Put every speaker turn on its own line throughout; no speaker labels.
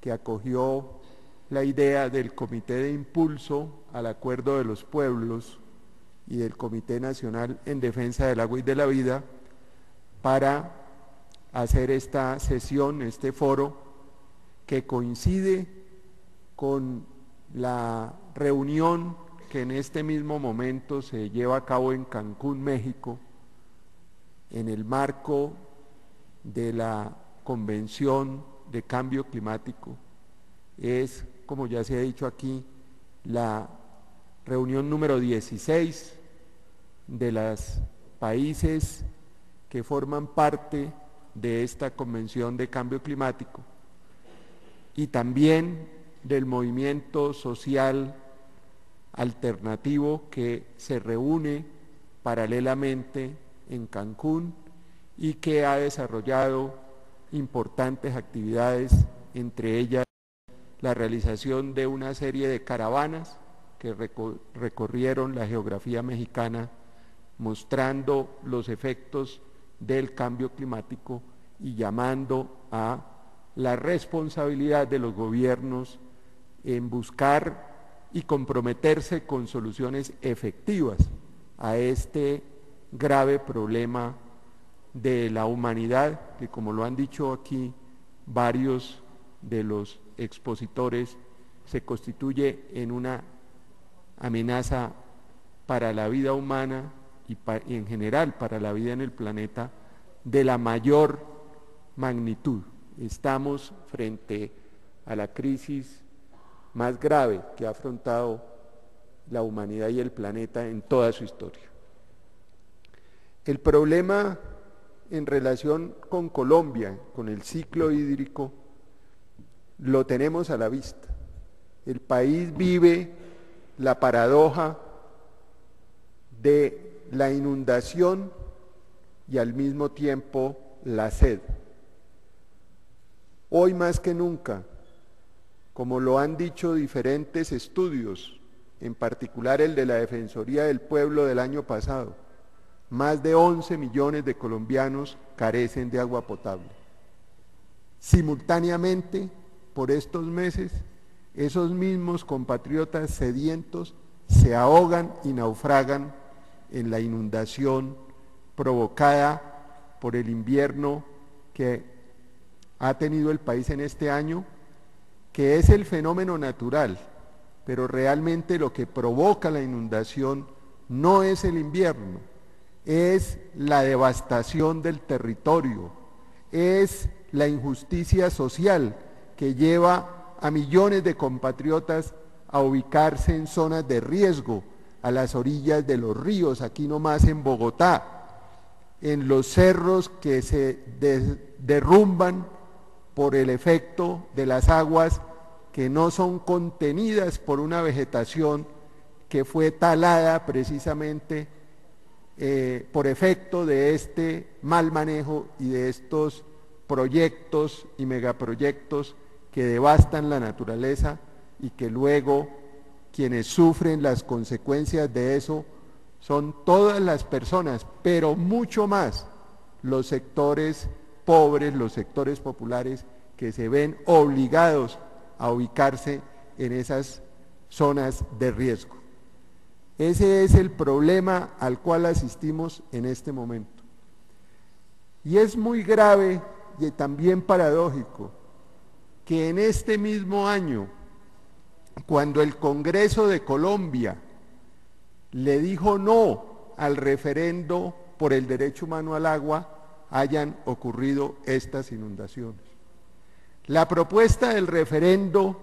que acogió la idea del Comité de Impulso al Acuerdo de los Pueblos y del Comité Nacional en Defensa del Agua y de la Vida para hacer esta sesión, este foro, que coincide con la reunión que en este mismo momento se lleva a cabo en Cancún, México, en el marco de la Convención de Cambio Climático. Es, como ya se ha dicho aquí, la reunión número 16 de los países que forman parte de esta Convención de Cambio Climático y también del movimiento social alternativo que se reúne paralelamente en Cancún y que ha desarrollado importantes actividades, entre ellas la realización de una serie de caravanas que recorrieron la geografía mexicana mostrando los efectos del cambio climático y llamando a la responsabilidad de los gobiernos en buscar y comprometerse con soluciones efectivas a este grave problema de la humanidad, que como lo han dicho aquí varios de los expositores, se constituye en una amenaza para la vida humana y en general para la vida en el planeta de la mayor magnitud. Estamos frente a la crisis más grave que ha afrontado la humanidad y el planeta en toda su historia. El problema en relación con Colombia, con el ciclo hídrico, lo tenemos a la vista. El país vive la paradoja de la inundación y al mismo tiempo la sed. Hoy más que nunca, como lo han dicho diferentes estudios, en particular el de la Defensoría del Pueblo del año pasado, más de 11 millones de colombianos carecen de agua potable. Simultáneamente, por estos meses, esos mismos compatriotas sedientos se ahogan y naufragan en la inundación provocada por el invierno que ha tenido el país en este año, que es el fenómeno natural, pero realmente lo que provoca la inundación no es el invierno, es la devastación del territorio, es la injusticia social que lleva a millones de compatriotas a ubicarse en zonas de riesgo, a las orillas de los ríos, aquí nomás en Bogotá, en los cerros que se derrumban por el efecto de las aguas que no son contenidas por una vegetación que fue talada precisamente por efecto de este mal manejo y de estos proyectos y megaproyectos que devastan la naturaleza y que luego quienes sufren las consecuencias de eso son todas las personas, pero mucho más los sectores pobres, los sectores populares que se ven obligados a ubicarse en esas zonas de riesgo. Ese es el problema al cual asistimos en este momento. Y es muy grave y también paradójico que en este mismo año, cuando el Congreso de Colombia le dijo no al referendo por el derecho humano al agua, hayan ocurrido estas inundaciones. La propuesta del referendo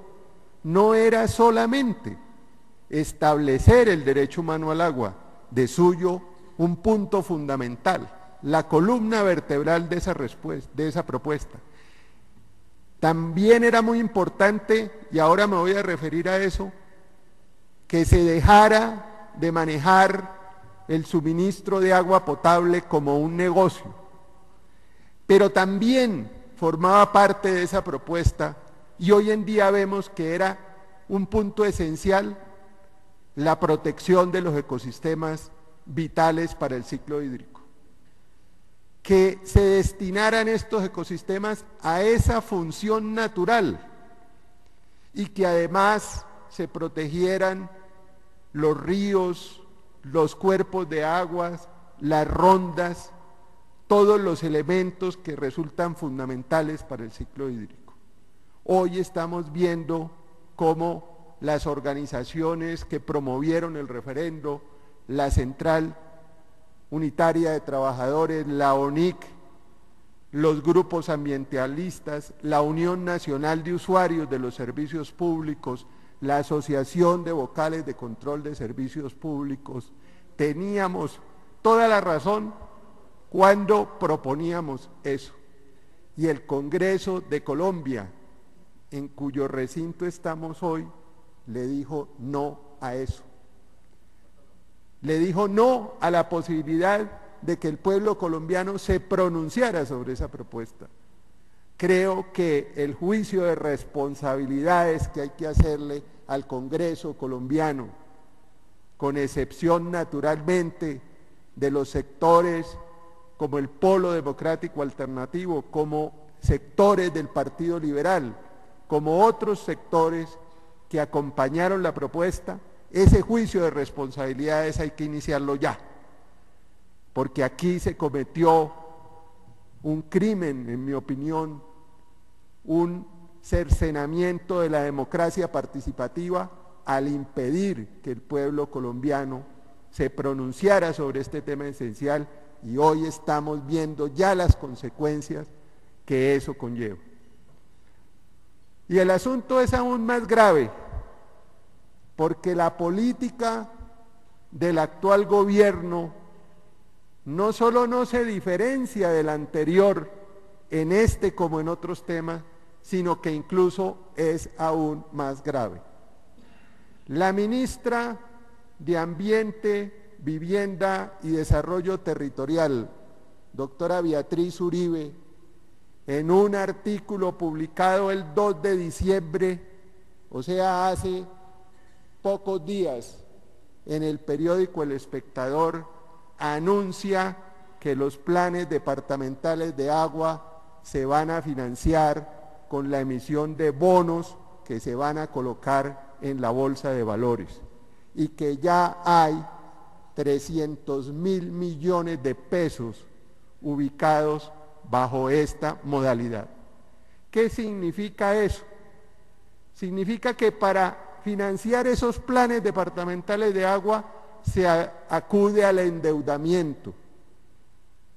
no era solamente establecer el derecho humano al agua, de suyo un punto fundamental, la columna vertebral de esa propuesta. También era muy importante, y ahora me voy a referir a eso, que se dejara de manejar el suministro de agua potable como un negocio. Pero también formaba parte de esa propuesta, y hoy en día vemos que era un punto esencial, la protección de los ecosistemas vitales para el ciclo hídrico. Que se destinaran estos ecosistemas a esa función natural y que además se protegieran los ríos, los cuerpos de aguas, las rondas, todos los elementos que resultan fundamentales para el ciclo hídrico. Hoy estamos viendo cómo las organizaciones que promovieron el referendo, la Central Unitaria de Trabajadores, la ONIC, los grupos ambientalistas, la Unión Nacional de Usuarios de los Servicios Públicos, la Asociación de Vocales de Control de Servicios Públicos, teníamos toda la razón cuando proponíamos eso. Y el Congreso de Colombia, en cuyo recinto estamos hoy, le dijo no a eso. Le dijo no a la posibilidad de que el pueblo colombiano se pronunciara sobre esa propuesta. Creo que el juicio de responsabilidades que hay que hacerle al Congreso colombiano, con excepción naturalmente de los sectores como el Polo Democrático Alternativo, como sectores del Partido Liberal, como otros sectores que acompañaron la propuesta, ese juicio de responsabilidades hay que iniciarlo ya, porque aquí se cometió un crimen, en mi opinión, un cercenamiento de la democracia participativa al impedir que el pueblo colombiano se pronunciara sobre este tema esencial, y hoy estamos viendo ya las consecuencias que eso conlleva. Y el asunto es aún más grave, porque la política del actual gobierno no solo no se diferencia del anterior en este como en otros temas, sino que incluso es aún más grave. La ministra de Ambiente, Vivienda y Desarrollo Territorial, doctora Beatriz Uribe, en un artículo publicado el 2 de diciembre, o sea, hace pocos días, en el periódico El Espectador, anuncia que los planes departamentales de agua se van a financiar con la emisión de bonos que se van a colocar en la bolsa de valores, y que ya hay 300.000 millones de pesos ubicados bajo esta modalidad. ¿Qué significa eso? Significa que para financiar esos planes departamentales de agua se acude al endeudamiento.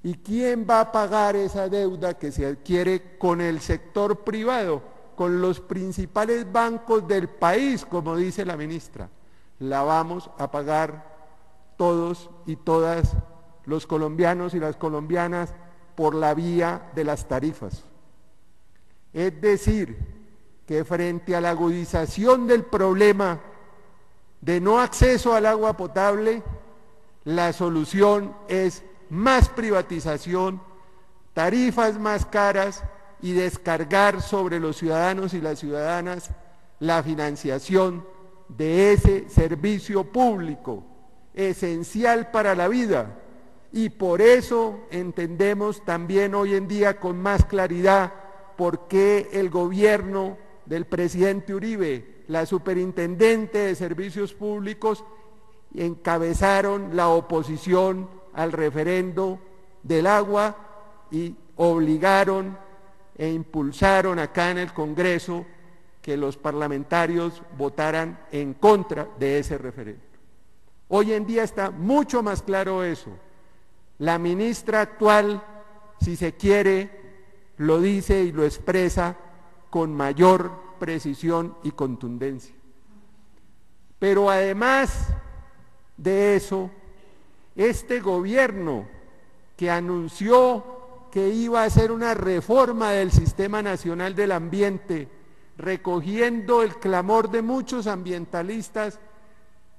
¿Y quién va a pagar esa deuda que se adquiere con el sector privado? Con los principales bancos del país, como dice la ministra. La vamos a pagar todos y todas los colombianos y las colombianas por la vía de las tarifas. Es decir, que frente a la agudización del problema de no acceso al agua potable, la solución es más privatización, tarifas más caras y descargar sobre los ciudadanos y las ciudadanas la financiación de ese servicio público esencial para la vida. Y por eso entendemos también hoy en día con más claridad por qué el gobierno del presidente Uribe, la superintendente de servicios públicos, encabezaron la oposición al referendo del agua y obligaron e impulsaron acá en el Congreso que los parlamentarios votaran en contra de ese referendo. Hoy en día está mucho más claro eso. La ministra actual, si se quiere, lo dice y lo expresa con mayor precisión y contundencia. Pero además de eso, este gobierno que anunció que iba a hacer una reforma del Sistema Nacional del Ambiente, recogiendo el clamor de muchos ambientalistas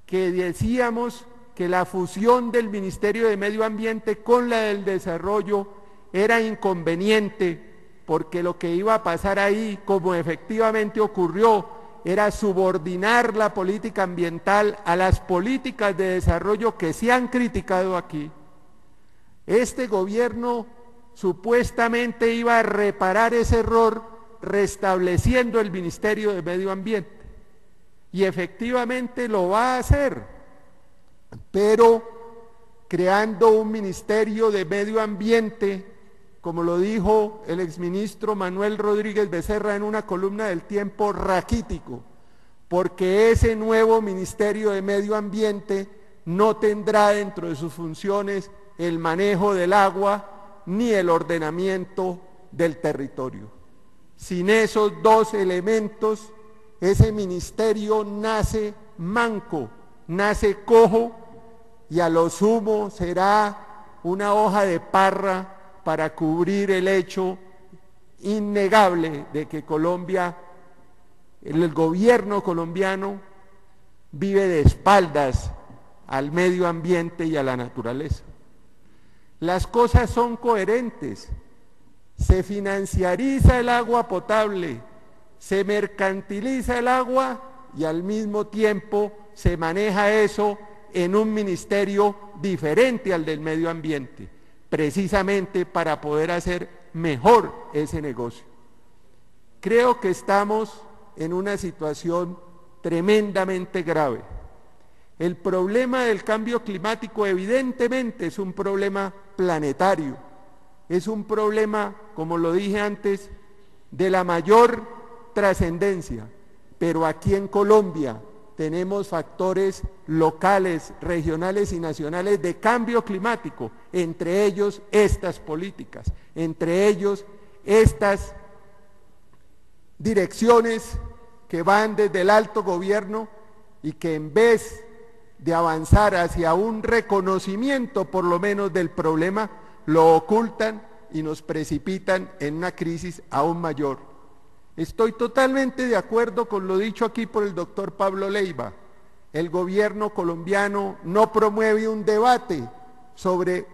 que decíamos que la fusión del Ministerio de Medio Ambiente con la del Desarrollo era inconveniente, porque lo que iba a pasar ahí, como efectivamente ocurrió, era subordinar la política ambiental a las políticas de desarrollo que se han criticado aquí. Este gobierno supuestamente iba a reparar ese error restableciendo el Ministerio de Medio Ambiente. Y efectivamente lo va a hacer, pero creando un Ministerio de Medio Ambiente, como lo dijo el exministro Manuel Rodríguez Becerra en una columna del Tiempo, raquítico, porque ese nuevo Ministerio de Medio Ambiente no tendrá dentro de sus funciones el manejo del agua ni el ordenamiento del territorio. Sin esos dos elementos, ese ministerio nace manco, nace cojo, y a lo sumo será una hoja de parra para cubrir el hecho innegable de que Colombia, el gobierno colombiano, vive de espaldas al medio ambiente y a la naturaleza. Las cosas son coherentes. Se financiariza el agua potable, se mercantiliza el agua y al mismo tiempo se maneja eso en un ministerio diferente al del medio ambiente, precisamente para poder hacer mejor ese negocio. Creo que estamos en una situación tremendamente grave. El problema del cambio climático evidentemente es un problema planetario, es un problema, como lo dije antes, de la mayor trascendencia, pero aquí en Colombia tenemos factores locales, regionales y nacionales de cambio climático, entre ellos estas políticas, entre ellos estas direcciones que van desde el alto gobierno y que en vez de avanzar hacia un reconocimiento por lo menos del problema, lo ocultan y nos precipitan en una crisis aún mayor. Estoy totalmente de acuerdo con lo dicho aquí por el doctor Pablo Leiva. El gobierno colombiano no promueve un debate sobre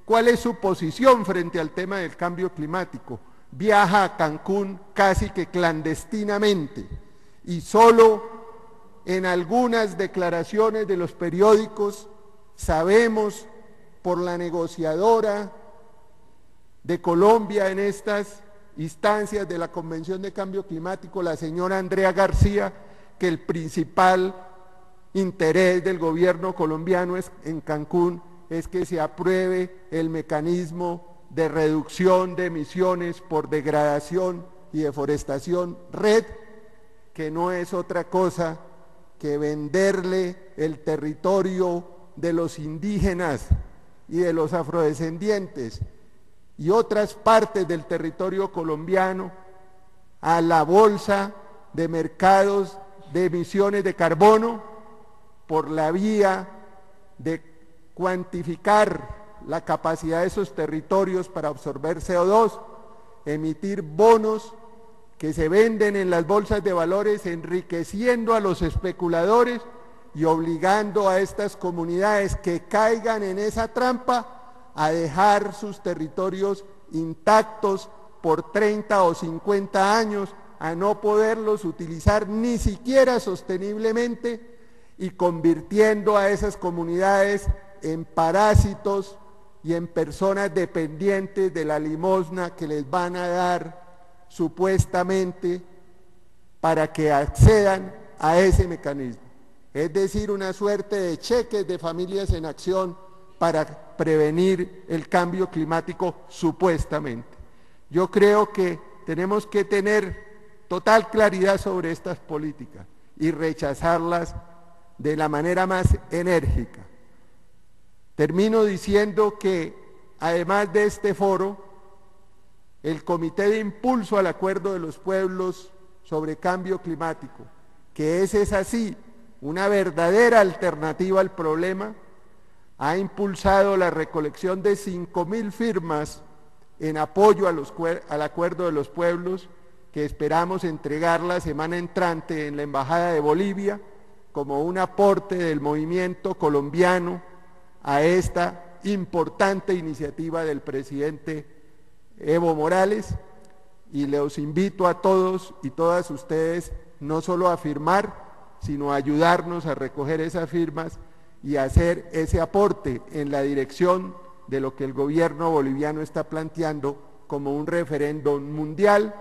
cuál es su posición frente al tema del cambio climático. Viaja a Cancún casi que clandestinamente y solo en algunas declaraciones de los periódicos sabemos por la negociadora de Colombia en estas instancias de la Convención de Cambio Climático, la señora Andrea García, que el principal interés del gobierno colombiano en Cancún es que se apruebe el mecanismo de reducción de emisiones por degradación y deforestación, REDD, que no es otra cosa que venderle el territorio de los indígenas y de los afrodescendientes y otras partes del territorio colombiano a la bolsa de mercados de emisiones de carbono por la vía de cuantificar la capacidad de esos territorios para absorber CO2, emitir bonos que se venden en las bolsas de valores, enriqueciendo a los especuladores y obligando a estas comunidades que caigan en esa trampa a dejar sus territorios intactos por 30 o 50 años, a no poderlos utilizar ni siquiera sosteniblemente y convirtiendo a esas comunidades en parásitos y en personas dependientes de la limosna que les van a dar supuestamente para que accedan a ese mecanismo. Es decir, una suerte de cheques de familias en acción para prevenir el cambio climático supuestamente. Yo creo que tenemos que tener total claridad sobre estas políticas y rechazarlas de la manera más enérgica. Termino diciendo que además de este foro, el Comité de Impulso al Acuerdo de los Pueblos sobre Cambio Climático, que es así una verdadera alternativa al problema, ha impulsado la recolección de 5.000 firmas en apoyo al Acuerdo de los Pueblos, que esperamos entregar la semana entrante en la Embajada de Bolivia como un aporte del movimiento colombiano a esta importante iniciativa del presidente Evo Morales, y los invito a todos y todas ustedes no solo a firmar, sino a ayudarnos a recoger esas firmas y a hacer ese aporte en la dirección de lo que el gobierno boliviano está planteando como un referéndum mundial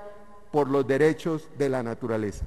por los derechos de la naturaleza.